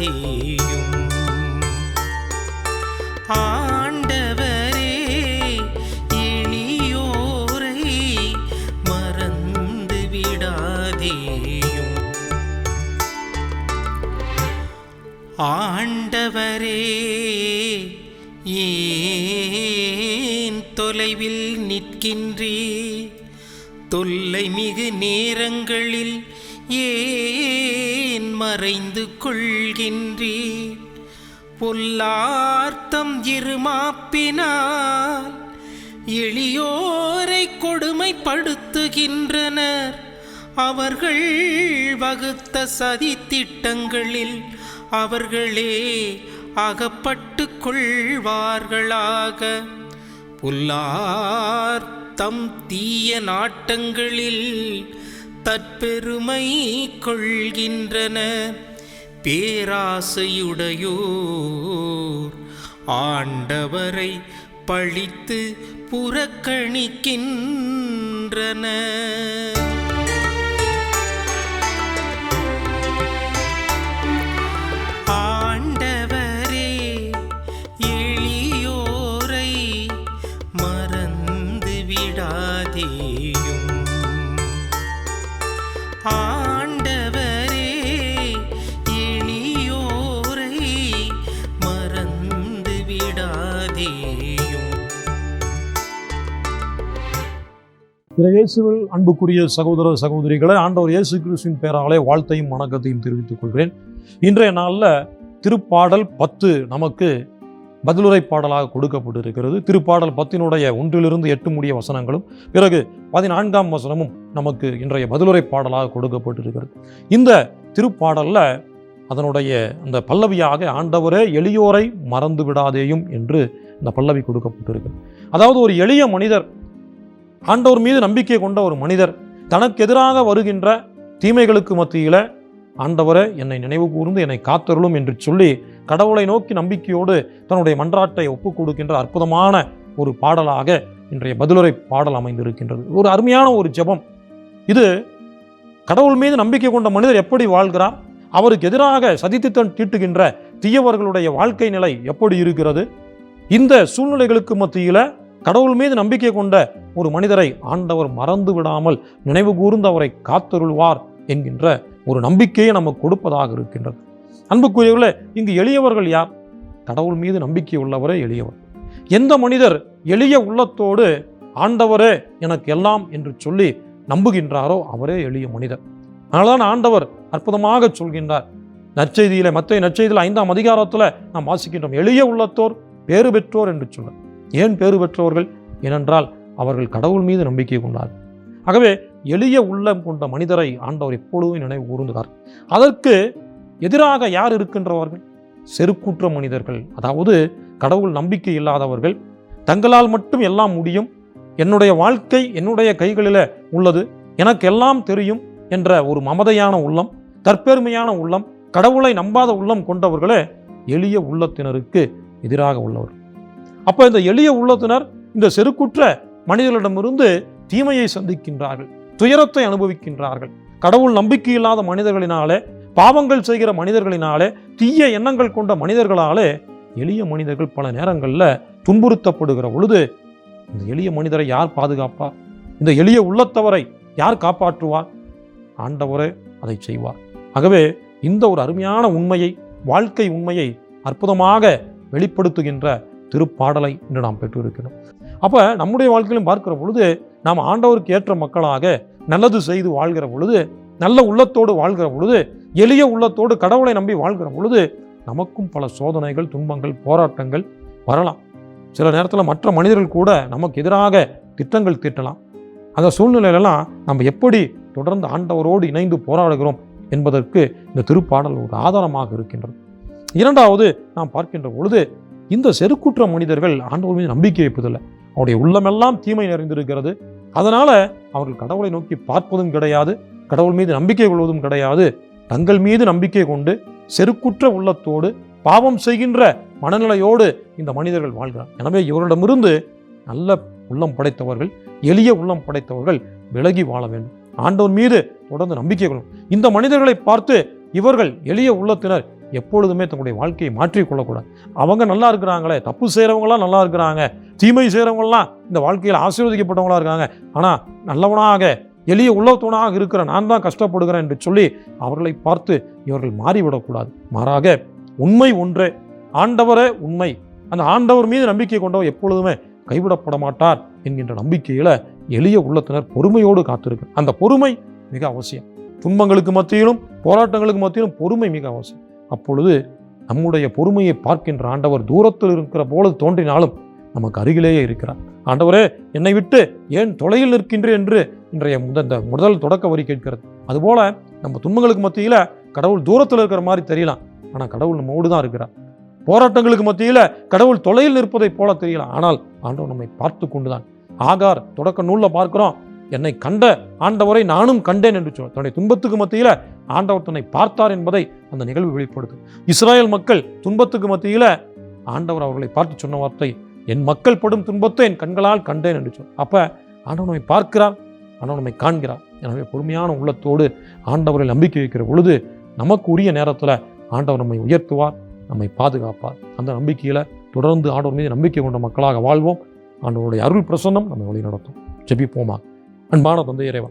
விடாதேயும். ஆண்டவரே எளியோரை மறந்து விடாதேயும். ஆண்டவரே ஏன் தொலைவில் நிற்கின்றே, தொல்லை மிகு நேரங்களில் ஏன் மறைந்து கொள்கின்றே. பொல்லார்த்தம் இருமாப்பினால் எளியோரை கொடுமைப்படுத்துகின்றனர். அவர்கள் வகுத்த சதி திட்டங்களில் அவர்களே அகப்பட்டு கொள்வார்களாக. பொல்லார்த்தம் தீய நாட்டங்களில் தற்பெருமை கொள்கின்றனர். பேராசையுடையோர் ஆண்டவரை பழித்து புறக்கணிக்கின்றனர். ஆண்டவரே எளியோரை மறந்து விடாதேயும். ஆண்டவரே எளியோரை மறந்து விடாதேயும். இயேசுவில் அன்புக்குரிய சகோதர சகோதரிகளை ஆண்டவர் இயேசு கிறிஸ்துவின் பெயராலே வாழ்த்தையும் வணக்கத்தையும் தெரிவித்துக் கொள்கிறேன். இன்றைய நாளில் திருப்பாடல் 10 நமக்கு பதிலுரை பாடலாக கொடுக்கப்பட்டிருக்கிறது. திருப்பாடல் 10 1 8 முடிய வசனங்களும் பிறகு 14ஆம் வசனமும் நமக்கு இன்றைய பதிலுரை பாடலாக கொடுக்கப்பட்டிருக்கிறது. இந்த திருப்பாடலில் அதனுடைய அந்த பல்லவியாக ஆண்டவரே எளியோரை மறந்து விடாதேயும் என்று இந்த பல்லவி கொடுக்கப்பட்டிருக்கிறது. அதாவது ஒரு எளிய மனிதர், ஆண்டவர் மீது நம்பிக்கை கொண்ட ஒரு மனிதர், தனக்கு எதிராக வருகின்ற தீமைகளுக்கு மத்தியில் ஆண்டவரே என்னை நினைவு கூர்ந்து என்னை காத்தருளும் என்று சொல்லி கடவுளை நோக்கி நம்பிக்கையோடு தன்னுடைய மன்றாட்டை ஒப்புக் கொடுக்கின்ற அற்புதமான ஒரு பாடலாக இன்றைய பதிலுரை பாடல் அமைந்திருக்கின்றது. ஒரு அருமையான ஒரு ஜெபம் இது. கடவுள் மீது நம்பிக்கை கொண்ட மனிதர் எப்படி வாழ்கிறார், அவருக்கு எதிராக சதித்திட்டம் தீட்டுகின்ற தீயவர்களுடைய வாழ்க்கை நிலை எப்படி இருக்கிறது, இந்த சூழ்நிலைகளுக்கு மத்தியில் கடவுள் மீது நம்பிக்கை கொண்ட ஒரு மனிதரை ஆண்டவர் மறந்து விடாமல் நினைவு கூர்ந்து அவரை காத்தருள்வார் என்கின்ற ஒரு நம்பிக்கையை நமக்கு கொடுப்பதாக இருக்கின்றது. அன்புக்குரியவர்களே, இங்கு எளியவர்கள் யார்? கடவுள் மீது நம்பிக்கை உள்ளவரே எளியவர். எந்த மனிதர் எளிய உள்ளத்தோடு ஆண்டவரே எனக்கு எல்லாம் என்று சொல்லி நம்புகின்றாரோ அவரே எளிய மனிதர். அதனால்தான் ஆண்டவர் அற்புதமாக சொல்கின்றார். நற்செய்தியில, மத்தேயு நற்செய்தியில் 5ஆம் அதிகாரத்தில் நாம் வாசிக்கின்றோம், எளிய உள்ளத்தோர் பேறு பெற்றோர் என்று சொல்ல. ஏன் பேறு பெற்றவர்கள்? ஏனென்றால் அவர்கள் கடவுள் மீது நம்பிக்கை கொண்டார்கள். ஆகவே எளிய உள்ளம் கொண்ட மனிதரை ஆண்டவர் எப்பொழுதும் நினைவு கூர்ந்தார். அதற்கு எதிராக யார் இருக்கின்றவர்கள்? செருக்குற்ற மனிதர்கள், அதாவது கடவுள் நம்பிக்கை இல்லாதவர்கள், தங்களால் மட்டும் எல்லாம் முடியும், என்னுடைய வாழ்க்கை என்னுடைய கைகளில் உள்ளது, எனக்கு எல்லாம் தெரியும் என்ற ஒரு மமதையான உள்ளம், தற்பெருமையான உள்ளம், கடவுளை நம்பாத உள்ளம் கொண்டவர்களே எளிய உள்ளத்தினருக்கு எதிராக உள்ளவர். அப்போ இந்த எளிய உள்ளத்தினர் இந்த செருக்குற்ற மனிதர்களிடமிருந்து தீமையை சந்திக்கின்றார்கள், துயரத்தை அனுபவிக்கின்றார்கள். கடவுள் நம்பிக்கை இல்லாத மனிதர்களினாலே, பாவங்கள் செய்கிற மனிதர்களினாலே, தீய எண்ணங்கள் கொண்ட மனிதர்களாலே எளிய மனிதர்கள் பல நேரங்களில் துன்புறுத்தப்படுகிற பொழுது இந்த எளிய மனிதரை யார் பாதுகாப்பார்? இந்த எளிய உள்ளத்தவரை யார் காப்பாற்றுவார்? ஆண்டவரே அதை செய்வார். ஆகவே இந்த ஒரு அருமையான உண்மையை, வாழ்க்கை உண்மையை அற்புதமாக வெளிப்படுத்துகின்ற திருப்பாடலை இன்று நாம் பெற்றிருக்கிறோம். அப்போ நம்முடைய வாழ்க்கையிலும் பார்க்கிற பொழுது நாம் ஆண்டவருக்கு ஏற்ற மக்களாக நல்லது செய்து வாழ்கிற பொழுது, நல்ல உள்ளத்தோடு வாழ்கிற பொழுது, எளிய உள்ளத்தோடு கடவுளை நம்பி வாழ்கிற பொழுது நமக்கும் பல சோதனைகள், துன்பங்கள், போராட்டங்கள் வரலாம். சில நேரத்தில் மற்ற மனிதர்கள் கூட நமக்கு எதிராக திட்டங்கள் தீட்டலாம். அந்த சூழ்நிலையிலலாம் நம்ம எப்படி தொடர்ந்து ஆண்டவரோடு இணைந்து போராடுகிறோம் என்பதற்கு இந்த திருப்பாடல் ஒரு ஆதாரமாக இருக்கின்றது. இரண்டாவது நாம் பார்க்கின்ற பொழுது இந்த செருக்குற்ற மனிதர்கள் ஆண்டவர் மீது நம்பிக்கை வைப்பதில்லை. அவருடைய உள்ளமெல்லாம் தீமை நிறைந்திருக்கிறது. அதனால அவர்கள் கடவுளை நோக்கி பார்ப்பதும் கிடையாது, கடவுள் மீது நம்பிக்கை கொள்வதும் கிடையாது. தங்கள் மீது நம்பிக்கை கொண்டு செருக்குற்ற உள்ளத்தோடு பாவம் செய்கின்ற மனநிலையோடு இந்த மனிதர்கள் வாழ்கிறார். எனவே இவரிடமிருந்து நல்ல உள்ளம் படைத்தவர்கள், எளிய உள்ளம் படைத்தவர்கள் விலகி வாழ வேண்டும். ஆண்டவர் மீது தொடர்ந்து நம்பிக்கை கொள்ளும். இந்த மனிதர்களை பார்த்து இவர்கள் எளிய உள்ளத்தினர் எப்பொழுதுமே தங்களுடைய வாழ்க்கையை மாற்றிக்கொள்ளக்கூடாது. அவங்க நல்லா இருக்கிறாங்களே, தப்பு செய்கிறவங்களாம் நல்லா இருக்கிறாங்க, தீமை செய்கிறவங்களாம் இந்த வாழ்க்கையில் ஆசீர்வதிக்கப்பட்டவங்களா இருக்காங்க, ஆனால் நல்லவனாக எளிய உள்ளத்தவனாக இருக்கிற நான் தான் கஷ்டப்படுகிறேன் என்று சொல்லி அவர்களை பார்த்து இவர்கள் மாறிவிடக்கூடாது. மாறாக உண்மை ஒன்றே, ஆண்டவரே உண்மை, அந்த ஆண்டவர் மீது நம்பிக்கை கொண்டவர் எப்பொழுதுமே கைவிடப்பட மாட்டார் என்கின்ற நம்பிக்கையில் எளிய உள்ளத்தினர் பொறுமையோடு காத்திருக்கு. அந்த பொறுமை மிக அவசியம். துன்பங்களுக்கு மத்தியிலும் போராட்டங்களுக்கு மத்தியிலும் பொறுமை மிக அவசியம். அப்பொழுது நம்முடைய பொறுமையை பார்க்கின்ற ஆண்டவர் தூரத்தில் இருக்கிற போல தோன்றினாலும் நமக்கு அருகிலேயே இருக்கிறார். ஆண்டவரே, என்னை விட்டு ஏன் தொலையில் நிற்கின்றேன் என்று இன்றைய முதல் தொடக்க வரி கேட்கிறது. அதுபோல நம்ம துன்பங்களுக்கு மத்தியில் கடவுள் தூரத்தில் இருக்கிற மாதிரி தெரியலாம், ஆனால் கடவுள் நம்மோடு தான் இருக்கிறார். போராட்டங்களுக்கு மத்தியில் கடவுள் தொலையில் நிற்பதை போல தெரியலாம், ஆனால் ஆண்டவர் நம்மை பார்த்து கொண்டுதான். ஆகார் தொடக்க நூலில் பார்க்கிறோம், என்னை கண்ட ஆண்டவரை நானும் கண்டேன் என்று சொல்ல. தன்னுடைய துன்பத்துக்கு மத்தியில் ஆண்டவர் தன்னை பார்த்தார் என்பதை அந்த நிகழ்வு வெளிப்படுது. இஸ்ராயேல் மக்கள் துன்பத்துக்கு மத்தியில் ஆண்டவர் அவர்களை பார்த்து சொன்ன வார்த்தை, என் மக்கள் படும் துன்பத்தை என் கண்களால் கண்டேன் என்று சொல். அப்போ ஆண்டவர் நம்மை பார்க்கிறார், ஆண்டவர் நம்மை காண்கிறார். எனவே பொறுமையான உள்ளத்தோடு ஆண்டவரை நம்பிக்கை வைக்கிற பொழுது நமக்கு உரிய நேரத்தில் ஆண்டவர் நம்மை உயர்த்துவார், நம்மை பாதுகாப்பார். அந்த நம்பிக்கையில் தொடர்ந்து ஆண்டவர் மீது நம்பிக்கை கொண்ட மக்களாக வாழ்வோம். ஆண்டவருடைய அருள் பிரசன்னம் நம்மை வழி நடத்தும். ஜெபிப்போமா. அன்பான தந்தை இறைவா,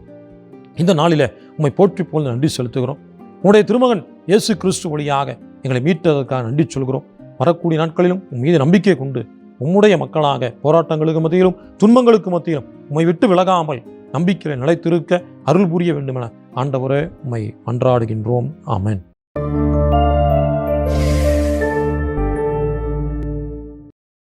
இந்த நாளில் உம்மை போற்றி போல் நன்றி செலுத்துகிறோம். உம்முடைய திருமகன் இயேசு கிறிஸ்து வழியாக எங்களை மீட்டதற்காக நன்றி சொல்கிறோம். வரக்கூடிய நாட்களிலும் உன் மீது நம்பிக்கை கொண்டு உம்முடைய மக்களாக போராட்டங்களுக்கு மத்தியிலும் துன்பங்களுக்கு மத்தியிலும் உம்மை விட்டு விலகாமல் நம்பிக்கையை நிலைத்திருக்க அருள் புரிய வேண்டுமென ஆண்டவரே உம்மை மன்றாடுகின்றோம். ஆமென்.